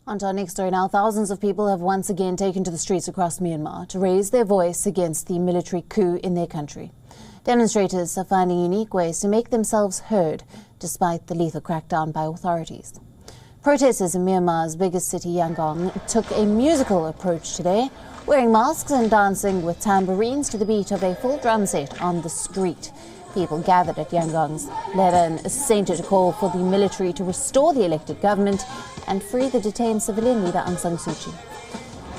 On to our next story now. Thousands of people have once again taken to the streets across Myanmar to raise their voice against the military coup in their country. Demonstrators are finding unique ways to make themselves heard despite the lethal crackdown by authorities. Protesters in Myanmar's biggest city, Yangon, took a musical approach today, wearing masks and dancing with tambourines to the beat of a full drum set on the street. People gathered at Yangon's Leran Center to call for the military to restore the elected government and free the detained civilian leader Aung San Suu Kyi.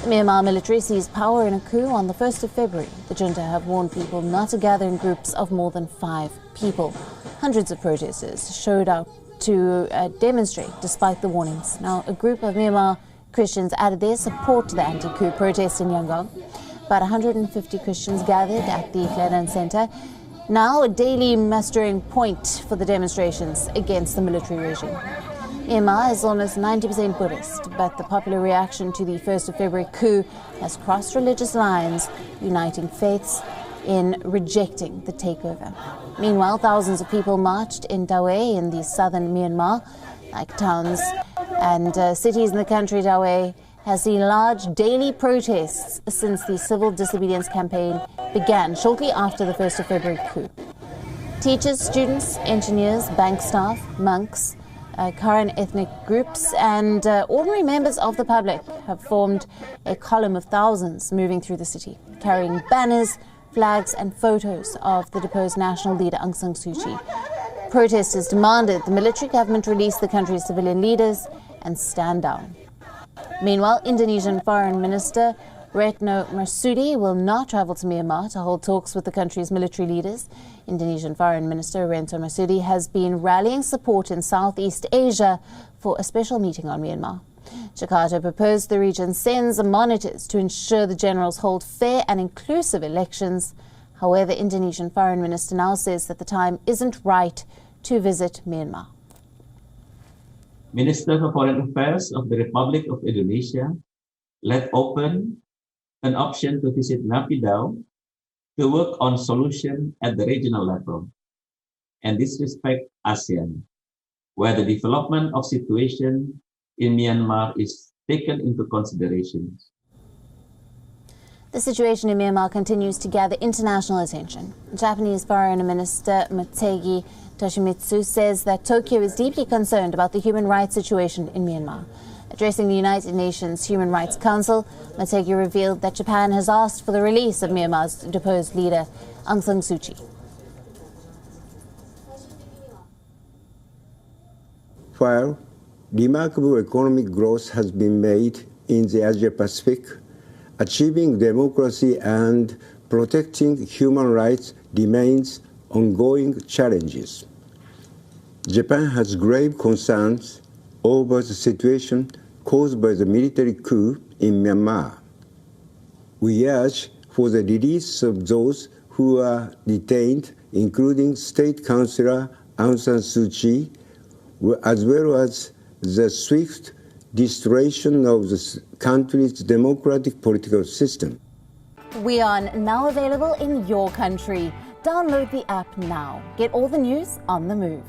The Myanmar military seized power in a coup on the 1st of February. The junta have warned people not to gather in groups of more than 5 people. Hundreds of protesters showed up to demonstrate despite the warnings. Now, a group of Myanmar Christians added their support to the anti-coup protest in Yangon. About 150 Christians gathered at the Leran Center, now a daily mustering point for the demonstrations against the military regime. Myanmar is almost 90% Buddhist, but the popular reaction to the 1st of February coup has crossed religious lines, uniting faiths in rejecting the takeover. Meanwhile, thousands of people marched in Dawei in the southern Myanmar. Like towns and cities in the country, Dawei has seen large daily protests since the civil disobedience campaign began shortly after the 1st of February coup. Teachers, students, engineers, bank staff, monks, Karen ethnic groups and ordinary members of the public have formed a column of thousands moving through the city, carrying banners, flags and photos of the deposed national leader Aung San Suu Kyi. Protesters demanded the military government release the country's civilian leaders and stand down. Meanwhile, Indonesian Foreign Minister Retno Marsudi will not travel to Myanmar to hold talks with the country's military leaders. Indonesian Foreign Minister Retno Marsudi has been rallying support in Southeast Asia for a special meeting on Myanmar. Jakarta proposed the region sends monitors to ensure the generals hold fair and inclusive elections. However, Indonesian Foreign Minister now says that the time isn't right to visit Myanmar. Minister for Foreign Affairs of the Republic of Indonesia left open an option to visit Naypyidaw to work on solution at the regional level and disrespect ASEAN, where the development of situation in Myanmar is taken into consideration. The situation in Myanmar continues to gather international attention. Japanese Foreign Minister Motegi Toshimitsu says that Tokyo is deeply concerned about the human rights situation in Myanmar. Addressing the United Nations Human Rights Council, Motegi revealed that Japan has asked for the release of Myanmar's deposed leader Aung San Suu Kyi. While remarkable economic growth has been made in the Asia-Pacific, achieving democracy and protecting human rights remains ongoing challenges. Japan has grave concerns over the situation caused by the military coup in Myanmar. We urge for the release of those who are detained, including State Councillor Aung San Suu Kyi, as well as the swift restoration of the country's democratic political system. WION now available in your country. Download the app now. Get all the news on the move.